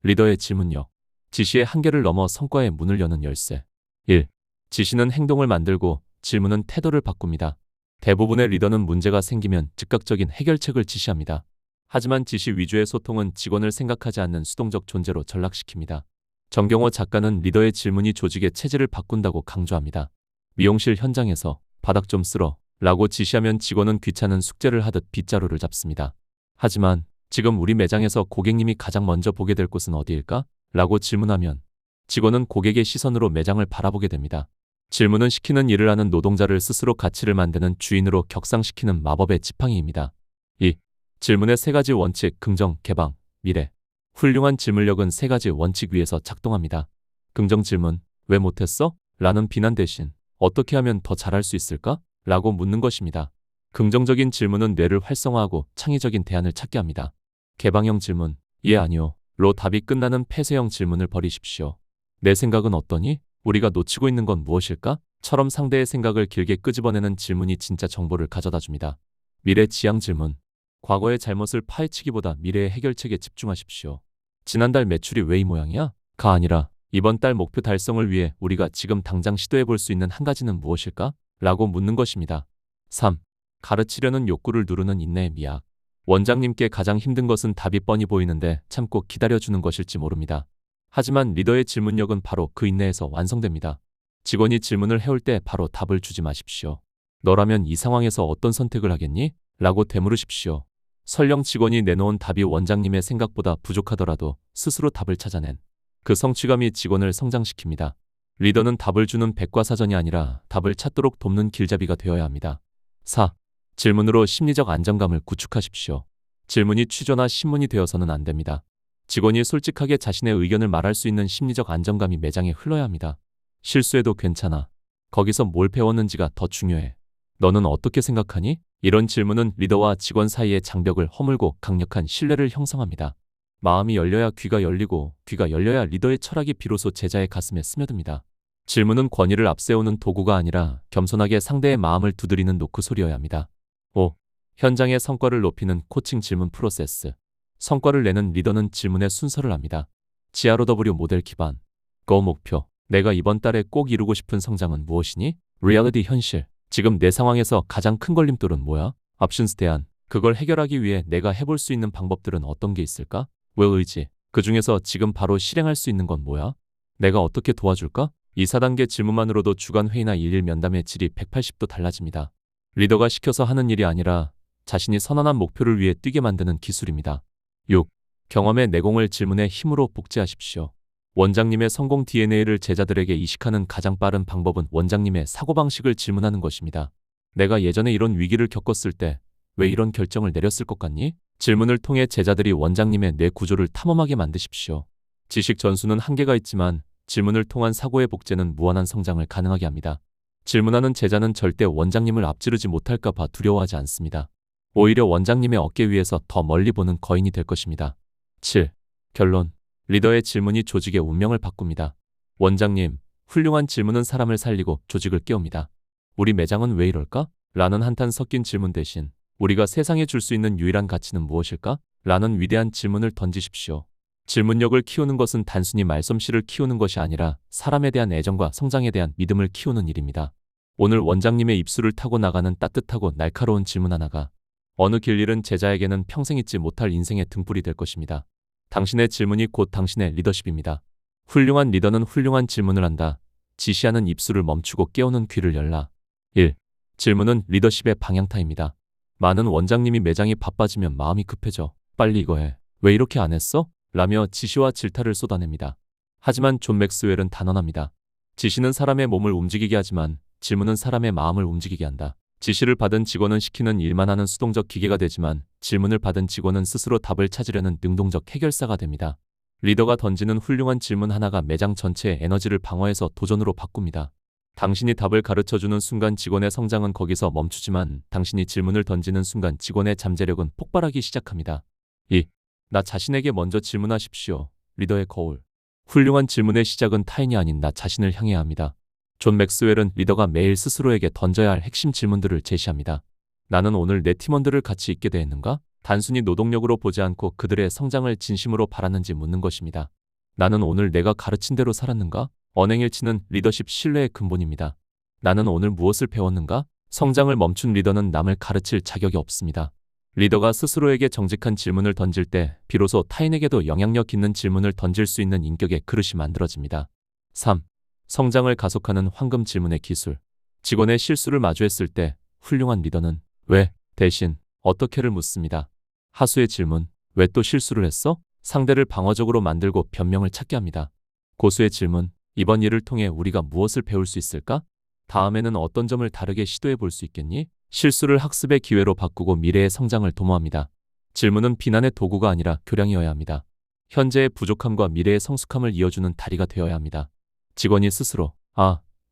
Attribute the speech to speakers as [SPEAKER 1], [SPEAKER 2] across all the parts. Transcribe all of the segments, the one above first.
[SPEAKER 1] 리더의 질문력. 지시의 한계를 넘어 성과의 문을 여는 열쇠. 1. 지시는 행동을 만들고 질문은 태도를 바꿉니다. 대부분의 리더는 문제가 생기면 즉각적인 해결책을 지시합니다. 하지만 지시 위주의 소통은 직원을 생각하지 않는 수동적 존재로 전락시킵니다. 정경호 작가는 리더의 질문이 조직의 체질을 바꾼다고 강조합니다. 미용실 현장에서 바닥 좀 쓸어 라고 지시하면 직원은 귀찮은 숙제를 하듯 빗자루를 잡습니다. 하지만 지금 우리 매장에서 고객님이 가장 먼저 보게 될 곳은 어디일까? 라고 질문하면 직원은 고객의 시선으로 매장을 바라보게 됩니다. 질문은 시키는 일을 하는 노동자를 스스로 가치를 만드는 주인으로 격상시키는 마법의 지팡이입니다. 2. 질문의 세 가지 원칙, 긍정, 개방, 미래. 훌륭한 질문력은 세 가지 원칙 위에서 작동합니다. 긍정 질문, 왜 못했어? 라는 비난 대신 어떻게 하면 더 잘할 수 있을까? 라고 묻는 것입니다. 긍정적인 질문은 뇌를 활성화하고 창의적인 대안을 찾게 합니다. 개방형 질문, 예 아니요 로 답이 끝나는 폐쇄형 질문을 버리십시오. 내 생각은 어떠니? 우리가 놓치고 있는 건 무엇일까? 처럼 상대의 생각을 길게 끄집어내는 질문이 진짜 정보를 가져다 줍니다. 미래 지향 질문, 과거의 잘못을 파헤치기보다 미래의 해결책에 집중하십시오. 지난달 매출이 왜 이 모양이야? 가 아니라 이번 달 목표 달성을 위해 우리가 지금 당장 시도해 볼 수 있는 한 가지는 무엇일까? 라고 묻는 것입니다. 3. 가르치려는 욕구를 누르는 인내의 미학. 원장님께 가장 힘든 것은 답이 뻔히 보이는데 참고 기다려주는 것일지 모릅니다. 하지만 리더의 질문력은 바로 그 인내에서 완성됩니다. 직원이 질문을 해올 때 바로 답을 주지 마십시오. 너라면 이 상황에서 어떤 선택을 하겠니? 라고 되물으십시오. 설령 직원이 내놓은 답이 원장님의 생각보다 부족하더라도 스스로 답을 찾아낸 그 성취감이 직원을 성장시킵니다. 리더는 답을 주는 백과사전이 아니라 답을 찾도록 돕는 길잡이가 되어야 합니다. 4. 질문으로 심리적 안정감을 구축하십시오. 질문이 취조나 신문이 되어서는 안 됩니다. 직원이 솔직하게 자신의 의견을 말할 수 있는 심리적 안정감이 매장에 흘러야 합니다. 실수해도 괜찮아. 거기서 뭘 배웠는지가 더 중요해. 너는 어떻게 생각하니? 이런 질문은 리더와 직원 사이의 장벽을 허물고 강력한 신뢰를 형성합니다. 마음이 열려야 귀가 열리고 귀가 열려야 리더의 철학이 비로소 제자의 가슴에 스며듭니다. 질문은 권위를 앞세우는 도구가 아니라 겸손하게 상대의 마음을 두드리는 노크 소리여야 합니다. 5. 현장의 성과를 높이는 코칭 질문 프로세스. 성과를 내는 리더는 질문의 순서를 합니다. GROW 모델 기반. Go 목표. 내가 이번 달에 꼭 이루고 싶은 성장은 무엇이니? Reality 현실. 지금 내 상황에서 가장 큰 걸림돌은 뭐야? Options 대안. 그걸 해결하기 위해 내가 해볼 수 있는 방법들은 어떤 게 있을까? Will 의지. 그 중에서 지금 바로 실행할 수 있는 건 뭐야? 내가 어떻게 도와줄까? 이 4단계 질문만으로도 주간 회의나 일일 면담의 질이 180도 달라집니다. 리더가 시켜서 하는 일이 아니라 자신이 선언한 목표를 위해 뛰게 만드는 기술입니다. 6. 경험의 내공을 질문의 힘으로 복제하십시오. 원장님의 성공 DNA를 제자들에게 이식하는 가장 빠른 방법은 원장님의 사고방식을 질문하는 것입니다. 내가 예전에 이런 위기를 겪었을 때 왜 이런 결정을 내렸을 것 같니? 질문을 통해 제자들이 원장님의 뇌 구조를 탐험하게 만드십시오. 지식 전수는 한계가 있지만 질문을 통한 사고의 복제는 무한한 성장을 가능하게 합니다. 질문하는 제자는 절대 원장님을 앞지르지 못할까 봐 두려워하지 않습니다. 오히려 원장님의 어깨 위에서 더 멀리 보는 거인이 될 것입니다. 7. 결론. 리더의 질문이 조직의 운명을 바꿉니다. 원장님, 훌륭한 질문은 사람을 살리고 조직을 깨웁니다. 우리 매장은 왜 이럴까? 라는 한탄 섞인 질문 대신 우리가 세상에 줄 수 있는 유일한 가치는 무엇일까? 라는 위대한 질문을 던지십시오. 질문력을 키우는 것은 단순히 말솜씨를 키우는 것이 아니라 사람에 대한 애정과 성장에 대한 믿음을 키우는 일입니다. 오늘 원장님의 입술을 타고 나가는 따뜻하고 날카로운 질문 하나가 어느 길 잃은 제자에게는 평생 잊지 못할 인생의 등불이 될 것입니다. 당신의 질문이 곧 당신의 리더십입니다. 훌륭한 리더는 훌륭한 질문을 한다. 지시하는 입술을 멈추고 깨우는 귀를 열라. 1. 질문은 리더십의 방향타입니다. 많은 원장님이 매장이 바빠지면 마음이 급해져. 빨리 이거 해. 왜 이렇게 안 했어? 라며 지시와 질타를 쏟아냅니다. 하지만 존 맥스웰은 단언합니다. 지시는 사람의 몸을 움직이게 하지만 질문은 사람의 마음을 움직이게 한다. 지시를 받은 직원은 시키는 일만 하는 수동적 기계가 되지만 질문을 받은 직원은 스스로 답을 찾으려는 능동적 해결사가 됩니다. 리더가 던지는 훌륭한 질문 하나가 매장 전체의 에너지를 방어해서 도전으로 바꿉니다. 당신이 답을 가르쳐주는 순간 직원의 성장은 거기서 멈추지만 당신이 질문을 던지는 순간 직원의 잠재력은 폭발하기 시작합니다. 2. 나 자신에게 먼저 질문하십시오. 리더의 거울. 훌륭한 질문의 시작은 타인이 아닌 나 자신을 향해야 합니다. 존 맥스웰은 리더가 매일 스스로에게 던져야 할 핵심 질문들을 제시합니다. 나는 오늘 내 팀원들을 같이 있게 대했는가? 단순히 노동력으로 보지 않고 그들의 성장을 진심으로 바랐는지 묻는 것입니다. 나는 오늘 내가 가르친 대로 살았는가? 언행일치는 리더십 신뢰의 근본입니다. 나는 오늘 무엇을 배웠는가? 성장을 멈춘 리더는 남을 가르칠 자격이 없습니다. 리더가 스스로에게 정직한 질문을 던질 때 비로소 타인에게도 영향력 있는 질문을 던질 수 있는 인격의 그릇이 만들어집니다. 3. 성장을 가속하는 황금 질문의 기술. 직원의 실수를 마주했을 때 훌륭한 리더는 왜 대신 어떻게를 묻습니다. 하수의 질문, 왜 또 실수를 했어? 상대를 방어적으로 만들고 변명을 찾게 합니다. 고수의 질문, 이번 일을 통해 우리가 무엇을 배울 수 있을까? 다음에는 어떤 점을 다르게 시도해 볼 수 있겠니? 실수를 학습의 기회로 바꾸고 미래의 성장을 도모합니다. 질문은 비난의 도구가 아니라 교량이어야 합니다. 현재의 부족함과 미래의 성숙함을 이어주는 다리가 되어야 합니다. 직원이 스스로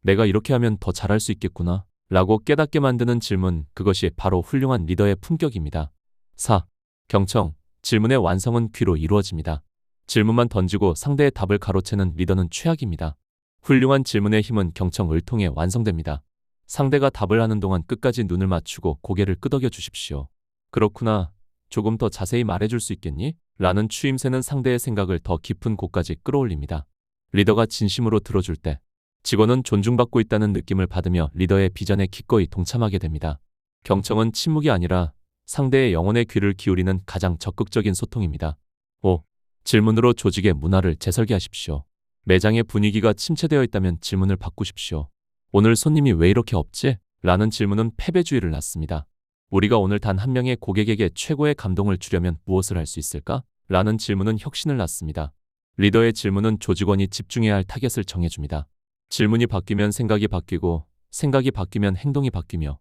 [SPEAKER 1] 내가 이렇게 하면 더 잘할 수 있겠구나 라고 깨닫게 만드는 질문, 그것이 바로 훌륭한 리더의 품격입니다. 4. 경청, 질문의 완성은 귀로 이루어집니다. 질문만 던지고 상대의 답을 가로채는 리더는 최악입니다. 훌륭한 질문의 힘은 경청을 통해 완성됩니다. 상대가 답을 하는 동안 끝까지 눈을 맞추고 고개를 끄덕여 주십시오. 그렇구나. 조금 더 자세히 말해줄 수 있겠니? 라는 추임새는 상대의 생각을 더 깊은 곳까지 끌어올립니다. 리더가 진심으로 들어줄 때 직원은 존중받고 있다는 느낌을 받으며 리더의 비전에 기꺼이 동참하게 됩니다. 경청은 침묵이 아니라 상대의 영혼의 귀를 기울이는 가장 적극적인 소통입니다. 5. 질문으로 조직의 문화를 재설계하십시오. 매장의 분위기가 침체되어 있다면 질문을 바꾸십시오. 오늘 손님이 왜 이렇게 없지? 라는 질문은 패배주의를 낳습니다. 우리가 오늘 단 한 명의 고객에게 최고의 감동을 주려면 무엇을 할 수 있을까? 라는 질문은 혁신을 낳습니다. 리더의 질문은 조직원이 집중해야 할 타겟을 정해줍니다. 질문이 바뀌면 생각이 바뀌고, 생각이 바뀌면 행동이 바뀌며,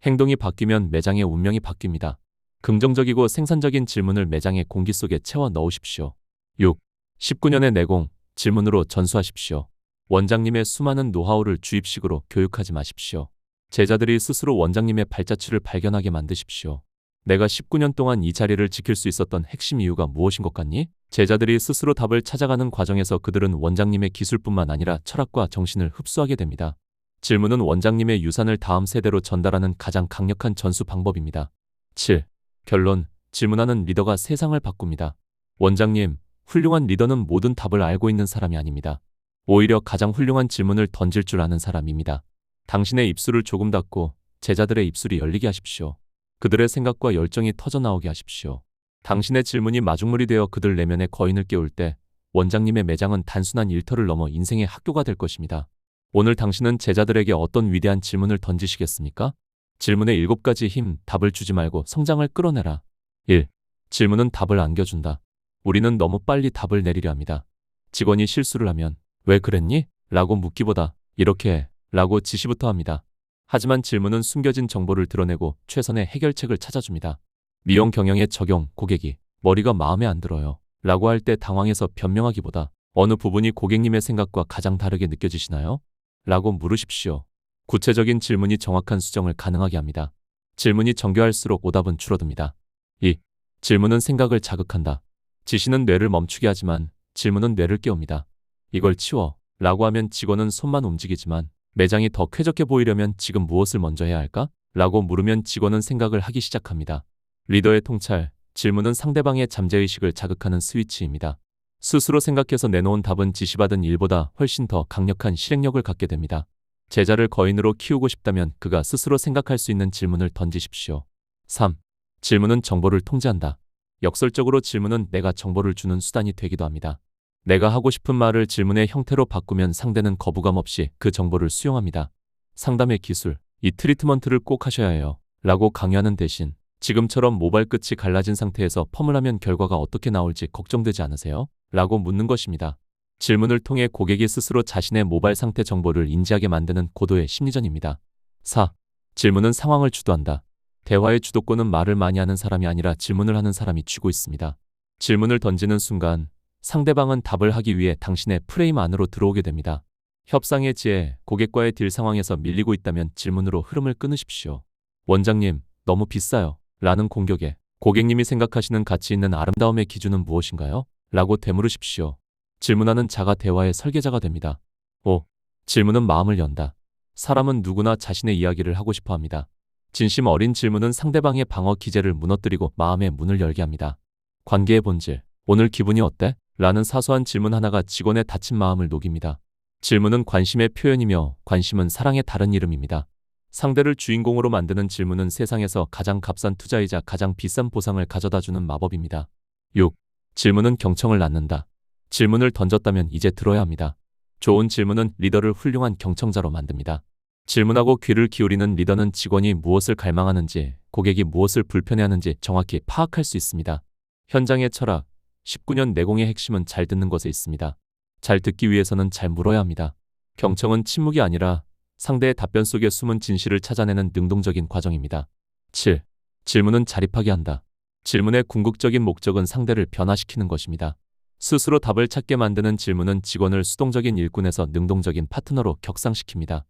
[SPEAKER 1] 행동이 바뀌면 매장의 운명이 바뀝니다. 긍정적이고 생산적인 질문을 매장의 공기 속에 채워 넣으십시오. 6. 19년의 내공, 질문으로 전수하십시오. 원장님의 수많은 노하우를 주입식으로 교육하지 마십시오. 제자들이 스스로 원장님의 발자취를 발견하게 만드십시오. 내가 19년 동안 이 자리를 지킬 수 있었던 핵심 이유가 무엇인 것 같니? 제자들이 스스로 답을 찾아가는 과정에서 그들은 원장님의 기술뿐만 아니라 철학과 정신을 흡수하게 됩니다. 질문은 원장님의 유산을 다음 세대로 전달하는 가장 강력한 전수 방법입니다. 7. 결론, 질문하는 리더가 세상을 바꿉니다. 원장님, 훌륭한 리더는 모든 답을 알고 있는 사람이 아닙니다. 오히려 가장 훌륭한 질문을 던질 줄 아는 사람입니다. 당신의 입술을 조금 닫고 제자들의 입술이 열리게 하십시오. 그들의 생각과 열정이 터져나오게 하십시오. 당신의 질문이 마중물이 되어 그들 내면의 거인을 깨울 때 원장님의 매장은 단순한 일터를 넘어 인생의 학교가 될 것입니다. 오늘 당신은 제자들에게 어떤 위대한 질문을 던지시겠습니까? 질문의 7가지 힘, 답을 주지 말고 성장을 끌어내라. 1. 질문은 답을 안겨준다. 우리는 너무 빨리 답을 내리려 합니다. 직원이 실수를 하면 왜 그랬니? 라고 묻기보다 이렇게 해 라고 지시부터 합니다. 하지만 질문은 숨겨진 정보를 드러내고 최선의 해결책을 찾아줍니다. 미용 경영의 적용, 고객이 머리가 마음에 안 들어요 라고 할 때 당황해서 변명하기보다 어느 부분이 고객님의 생각과 가장 다르게 느껴지시나요? 라고 물으십시오. 구체적인 질문이 정확한 수정을 가능하게 합니다. 질문이 정교할수록 오답은 줄어듭니다. 2. 질문은 생각을 자극한다. 지시는 뇌를 멈추게 하지만 질문은 뇌를 깨웁니다. 이걸 치워 라고 하면 직원은 손만 움직이지만 매장이 더 쾌적해 보이려면 지금 무엇을 먼저 해야 할까? 라고 물으면 직원은 생각을 하기 시작합니다. 리더의 통찰, 질문은 상대방의 잠재의식을 자극하는 스위치입니다. 스스로 생각해서 내놓은 답은 지시받은 일보다 훨씬 더 강력한 실행력을 갖게 됩니다. 제자를 거인으로 키우고 싶다면 그가 스스로 생각할 수 있는 질문을 던지십시오. 3. 질문은 정보를 통제한다. 역설적으로 질문은 내가 정보를 주는 수단이 되기도 합니다. 내가 하고 싶은 말을 질문의 형태로 바꾸면 상대는 거부감 없이 그 정보를 수용합니다. 상담의 기술, 이 트리트먼트를 꼭 하셔야 해요 라고 강요하는 대신 지금처럼 모발 끝이 갈라진 상태에서 펌을 하면 결과가 어떻게 나올지 걱정되지 않으세요? 라고 묻는 것입니다. 질문을 통해 고객이 스스로 자신의 모발 상태 정보를 인지하게 만드는 고도의 심리전입니다. 4. 질문은 상황을 주도한다. 대화의 주도권은 말을 많이 하는 사람이 아니라 질문을 하는 사람이 쥐고 있습니다. 질문을 던지는 순간 상대방은 답을 하기 위해 당신의 프레임 안으로 들어오게 됩니다. 협상의 지혜, 고객과의 딜 상황에서 밀리고 있다면 질문으로 흐름을 끊으십시오. 원장님, 너무 비싸요. 라는 공격에 고객님이 생각하시는 가치 있는 아름다움의 기준은 무엇인가요? 라고 되물으십시오. 질문하는 자가 대화의 설계자가 됩니다. 5. 질문은 마음을 연다. 사람은 누구나 자신의 이야기를 하고 싶어 합니다. 진심 어린 질문은 상대방의 방어 기제를 무너뜨리고 마음의 문을 열게 합니다. 관계의 본질, 오늘 기분이 어때? 라는 사소한 질문 하나가 직원의 다친 마음을 녹입니다. 질문은 관심의 표현이며 관심은 사랑의 다른 이름입니다. 상대를 주인공으로 만드는 질문은 세상에서 가장 값싼 투자이자 가장 비싼 보상을 가져다주는 마법입니다. 6. 질문은 경청을 낳는다. 질문을 던졌다면 이제 들어야 합니다. 좋은 질문은 리더를 훌륭한 경청자로 만듭니다. 질문하고 귀를 기울이는 리더는 직원이 무엇을 갈망하는지, 고객이 무엇을 불편해하는지 정확히 파악할 수 있습니다. 현장의 철학, 19년 내공의 핵심은 잘 듣는 것에 있습니다. 잘 듣기 위해서는 잘 물어야 합니다. 경청은 침묵이 아니라 상대의 답변 속에 숨은 진실을 찾아내는 능동적인 과정입니다. 7. 질문은 자립하게 한다. 질문의 궁극적인 목적은 상대를 변화시키는 것입니다. 스스로 답을 찾게 만드는 질문은 직원을 수동적인 일꾼에서 능동적인 파트너로 격상시킵니다.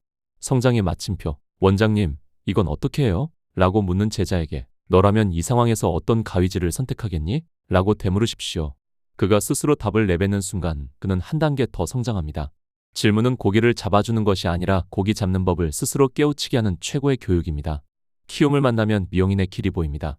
[SPEAKER 1] 성장의 마침표, 원장님, 이건 어떻게 해요? 라고 묻는 제자에게 너라면 이 상황에서 어떤 가위질을 선택하겠니? 라고 되물으십시오. 그가 스스로 답을 내뱉는 순간 그는 한 단계 더 성장합니다. 질문은 고기를 잡아주는 것이 아니라 고기 잡는 법을 스스로 깨우치게 하는 최고의 교육입니다. 키움을 만나면 미용인의 길이 보입니다.